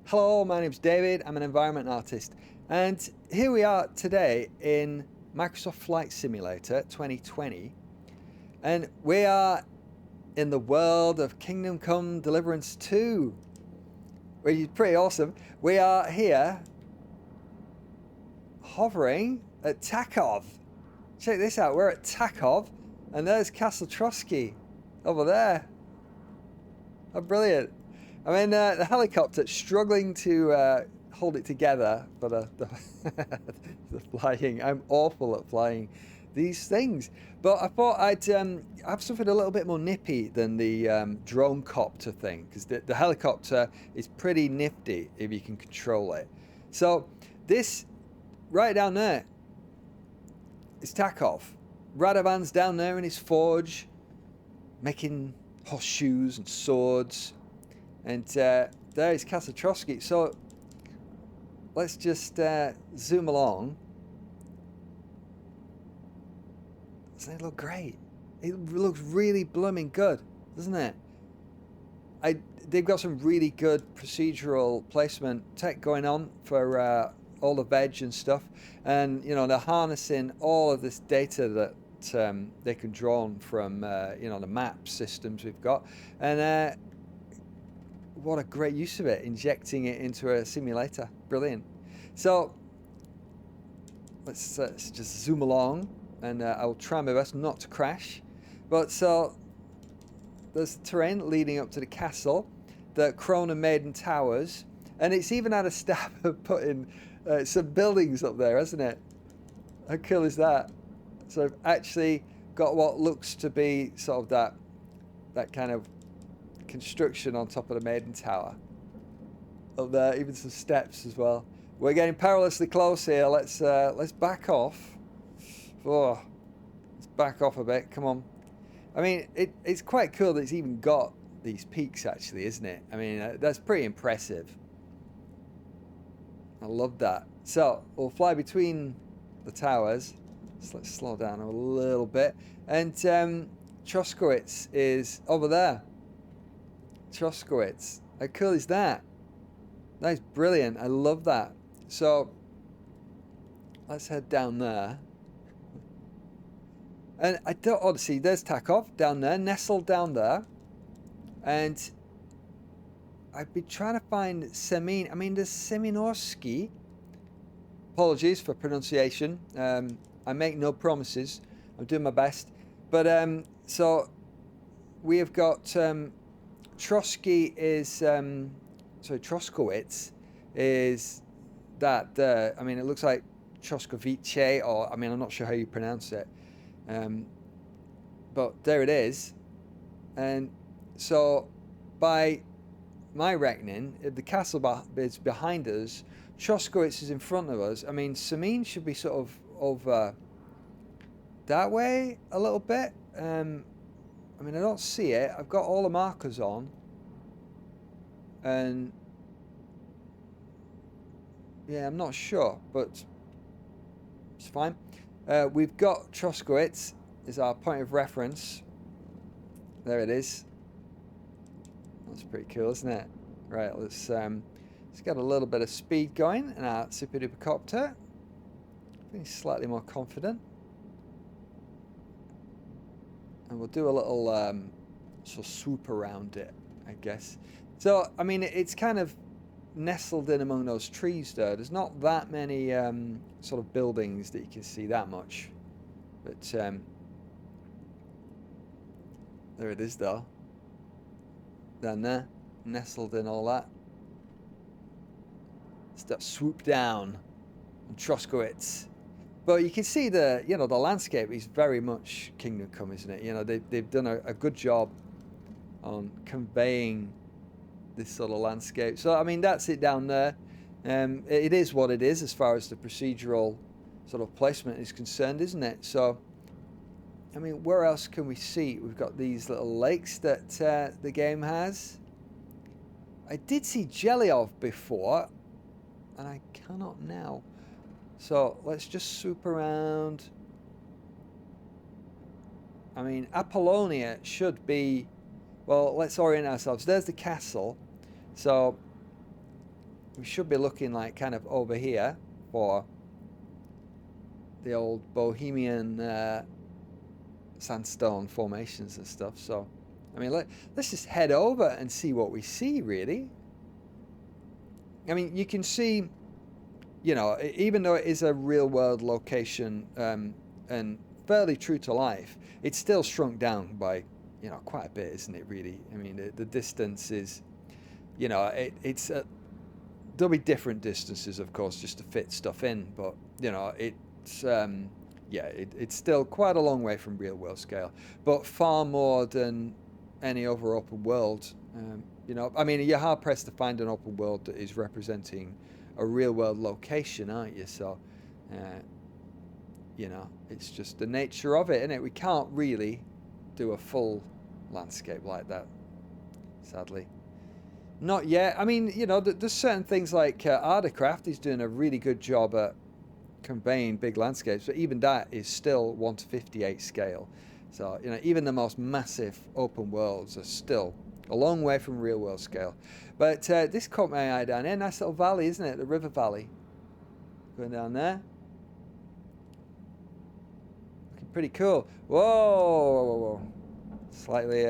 Hello, my name's David. I'm an environment artist, and here we are today in Microsoft Flight Simulator 2020, and we are in the world of Kingdom Come Deliverance 2, which is pretty awesome. We are here hovering at Tachov. Check this out, we're at Tachov, and there's Castle Trosky over there. Oh, brilliant. I mean, the helicopter's struggling to hold it together for the flying. I'm awful at flying these things. But I thought I'd have something a little bit more nippy than the drone copter thing, because the helicopter is pretty nifty if you can control it. So this, right down there, is Tachov. Radovan's down there in his forge, making horseshoes and swords. And there is Castle Trosky. So let's just zoom along. Doesn't it look great? It looks really blooming good, doesn't it? They've got some really good procedural placement tech going on for all the veg and stuff. And, you know, they're harnessing all of this data that they can draw on from, you know, the map systems we've got. And what a great use of it, injecting it into a simulator. Brilliant. So let's just zoom along, and I'll try my best not to crash. But so there's the terrain leading up to the castle, the Krona Maiden Towers, and it's even had a stab at putting some buildings up there, hasn't it? How cool is that? So I've actually got what looks to be sort of that kind of construction on top of the Maiden Tower up there, even some steps as well. We're getting perilously close here. Let's back off. Oh, let's back off a bit. Come on. I mean, it's quite cool that it's even got these peaks, actually, isn't it? I mean, that's pretty impressive. I love that. So we'll fly between the towers. So let's slow down a little bit. And Troskowitz is over there. Troskowitz. How cool is that? That's brilliant. I love that. So let's head down there. And I don't honestly, there's Tachov down there, nestled down there. And I've been trying to find Semin. I mean, there's Seminorsky. Apologies for pronunciation. I make no promises. I'm doing my best. But so we have got Trosky is sorry, Troskowitz is that I mean, it looks like Troskowitz, or I mean, I'm not sure how you pronounce it, but there it is. And so by my reckoning, if the castle is behind us, Troskowitz is in front of us. I mean, Semin should be sort of over that way a little bit. I mean, I don't see it. I've got all the markers on. And yeah, I'm not sure, but it's fine. We've got Troskowitz is our point of reference. There it is. That's pretty cool, isn't it? Right, let's get a little bit of speed going in our super duper copter. Being slightly more confident. And we'll do a little sort of swoop around it, I guess. So, I mean, it's kind of nestled in among those trees there. There's not that many sort of buildings that you can see that much. But there it is, though. Down there, nestled in all that. Let's swoop down on Troskowitz. But you can see the landscape is very much Kingdom Come, isn't it? You know, they've done a good job on conveying this sort of landscape. So, I mean, that's it down there. It is what it is as far as the procedural sort of placement is concerned, isn't it? So, I mean, where else can we see? We've got these little lakes that the game has. I did see Jelyov before, and I cannot now. So let's just swoop around. I mean, Apolonia should be, well, let's orient ourselves. There's the castle. So we should be looking like kind of over here for the old Bohemian sandstone formations and stuff. So, I mean, let's just head over and see what we see, really. I mean, you can see, you know, even though it is a real-world location and fairly true to life, it's still shrunk down by, you know, quite a bit, isn't it, really? I mean, the distance is, you know, it's there'll be different distances, of course, just to fit stuff in, but, you know, it's yeah, it's still quite a long way from real-world scale, but far more than any other open world. You know, I mean, you're hard-pressed to find an open world that is representing a real-world location, aren't you? So, you know, it's just the nature of it, isn't it? We can't really do a full landscape like that, sadly. Not yet. I mean, you know, there's certain things like Artecraft is doing a really good job at conveying big landscapes, but even that is still 1:58 scale. So, you know, even the most massive open worlds are still a long way from real world scale. But this caught my eye down here. Nice little valley, isn't it? The river valley. Going down there. Looking pretty cool. Whoa, whoa, whoa, whoa. Slightly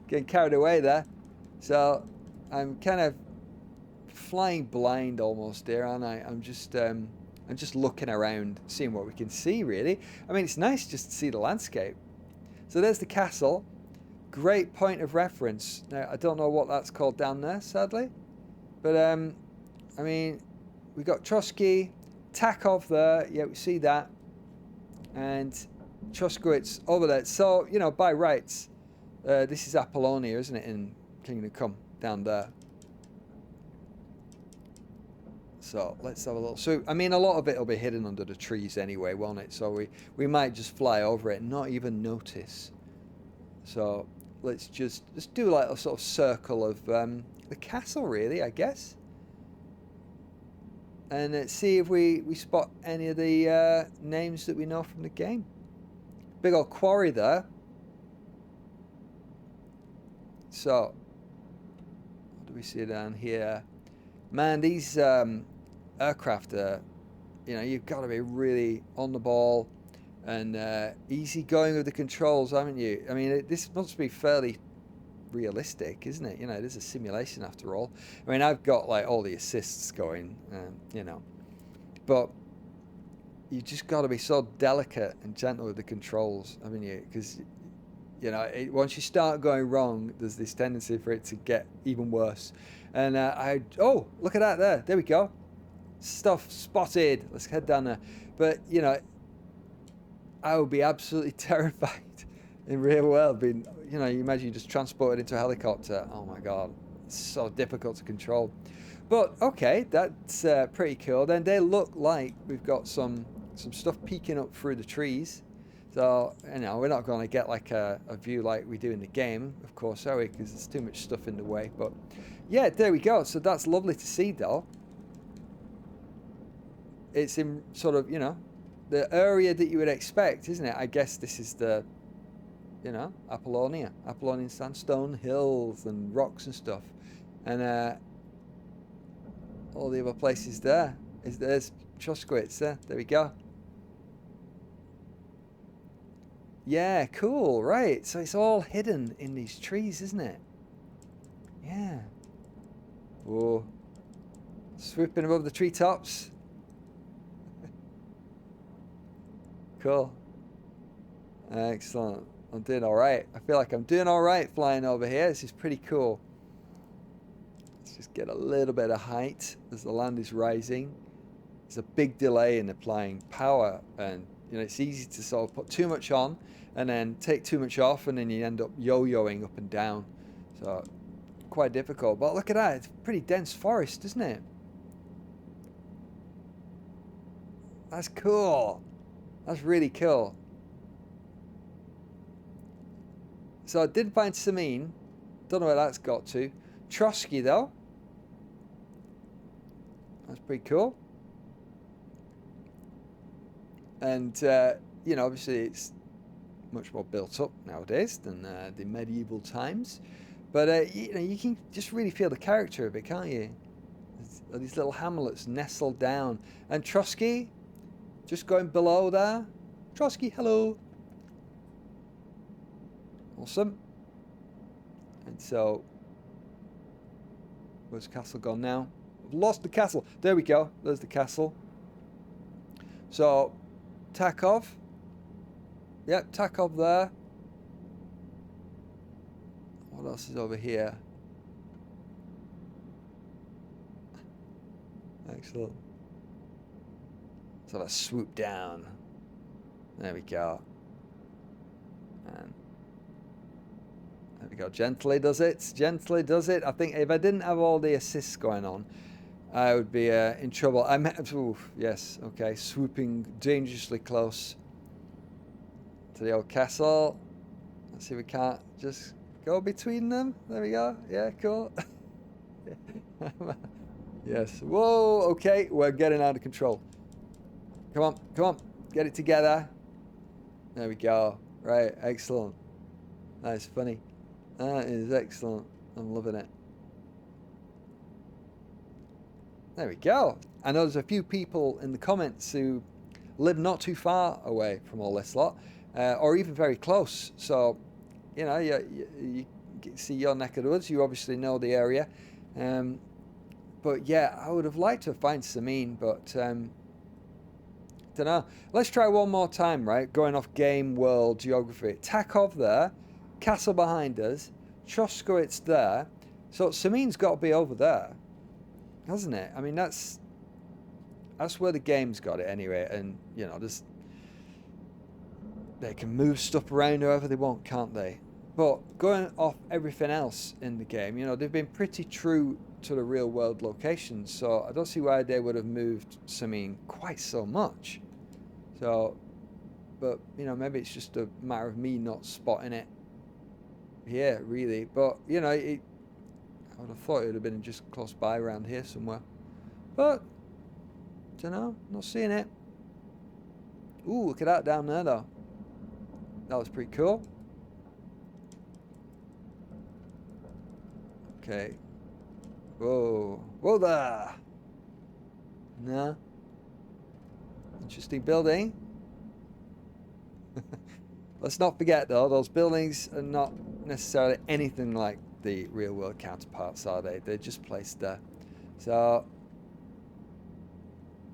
getting carried away there. So I'm kind of flying blind almost here, aren't I? I'm just looking around, seeing what we can see, really. I mean, it's nice just to see the landscape. So there's the castle. Great point of reference. Now, I don't know what that's called down there, sadly. But, I mean, we got Trosky, Tachov there. Yeah, we see that. And Troskowitz over there. So, you know, by rights, this is Apolonia, isn't it, in Kingdom Come, down there. So let's have a little. So I mean, a lot of it will be hidden under the trees anyway, won't it? So we might just fly over it and not even notice. So let's just do like a sort of circle of the castle, really, I guess. And let's see if we spot any of the names that we know from the game. Big old quarry there. So what do we see down here? Man, these aircraft are, you know, you've got to be really on the ball and easy going with the controls, haven't you? I mean, this must be fairly realistic, isn't it? You know, it is a simulation after all. I mean, I've got like all the assists going, you know, but you just got to be so delicate and gentle with the controls, haven't you? Because, you know, once you start going wrong, there's this tendency for it to get even worse. And oh, look at that there. There we go. Stuff spotted. Let's head down there. But, you know, I would be absolutely terrified in real world. Being, you know, you imagine you just transported into a helicopter. Oh my God, it's so difficult to control. But okay, that's pretty cool. Then they look like we've got some stuff peeking up through the trees. So, you know, we're not going to get like a view like we do in the game, of course, are we? Because there's too much stuff in the way. But yeah, there we go. So that's lovely to see, though. It's in sort of, you know, the area that you would expect, isn't it? I guess this is the, you know, Apolonia. Apolonian sandstone hills and rocks and stuff. And all the other places there. There's Troskowitz there. There we go. Yeah, cool, right. So it's all hidden in these trees, isn't it? Yeah. Whoa. Swooping above the treetops. Cool. Excellent. I'm doing all right. I feel like I'm doing all right flying over here. This is pretty cool. Let's just get a little bit of height as the land is rising. There's a big delay in applying power, and you know, it's easy to sort of put too much on and then take too much off, and then you end up yo-yoing up and down. So quite difficult. But look at that. It's a pretty dense forest, isn't it? That's cool. That's really cool. So I did find Samine. Don't know where that's got to. Trosky, though. That's pretty cool. And, you know, obviously it's much more built up nowadays than the medieval times. But you know, you can just really feel the character of it, can't you? These little hamlets nestled down. And Trosky, just going below there. Trosky, hello. Awesome. And so, where's the castle gone now? I've lost the castle. There we go. There's the castle. So, Tachov. Yep, Tachov there. What else is over here? Excellent. So let's swoop down. There we go. And there we go. Gently does it. Gently does it. I think if I didn't have all the assists going on, I would be in trouble. Yes. Okay. Swooping dangerously close to the old castle. Let's see if we can't just go between them. There we go. Yeah. Cool. Yes. Whoa. Okay. We're getting out of control. Come on. Come on. Get it together. There we go. Right. Excellent. That is funny. That is excellent. I'm loving it. There we go. I know there's a few people in the comments who live not too far away from all this lot, or even very close. So, you know, you see your neck of the woods. You obviously know the area. But yeah, I would have liked to find Samin, but don't know. Let's try one more time, right? Going off game, world, geography. Tachov there, castle behind us, Troskowitz there. So Samin's got to be over there, hasn't it? I mean, that's where the game's got it anyway. And you know, they can move stuff around however they want, can't they? But going off everything else in the game, you know, they've been pretty true to the real world locations, so I don't see why they would have moved Samin quite so much. So, but you know, maybe it's just a matter of me not spotting it here, really. But you know, I would have thought it would have been just close by around here somewhere. But don't know, not seeing it. Ooh, look at that down there though. That was pretty cool. Okay. Whoa. Whoa there. No. Interesting building. Let's not forget though, those buildings are not necessarily anything like the real world counterparts, are they? They're just placed there. So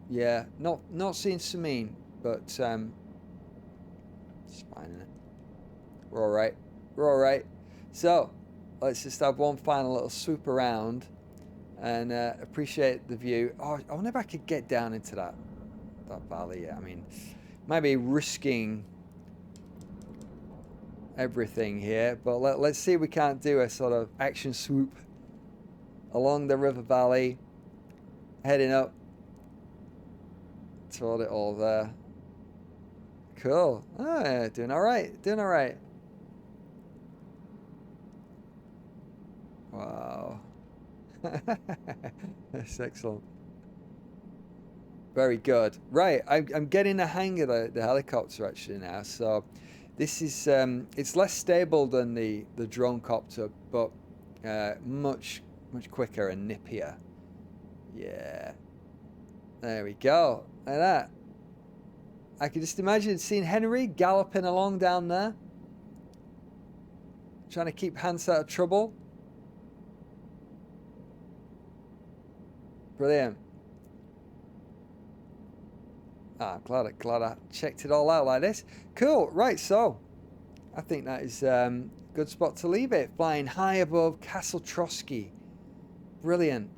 yeah, not seeing Samin, but it's fine, isn't it? We're alright. We're alright. So let's just have one final little swoop around and appreciate the view. Oh, I wonder if I could get down into that valley. I mean, maybe risking everything here, but let's see if we can't do a sort of action swoop along the river valley, heading up toward it all there. Cool. Ah, doing all right. Doing all right. Wow. That's excellent. Very good. Right, I'm getting the hang of the helicopter actually now. So this is it's less stable than the drone copter, but much quicker and nippier. Yeah. There we go. Like that. I can just imagine seeing Henry galloping along down there, trying to keep Hans out of trouble. Brilliant. Ah, glad I checked it all out like this. Cool. Right, so I think that is a good spot to leave it. Flying high above Castle Trosky. Brilliant.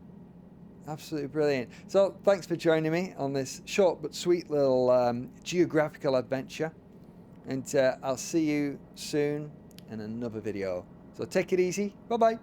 Absolutely brilliant. So thanks for joining me on this short but sweet little geographical adventure. And I'll see you soon in another video. So take it easy. Bye-bye.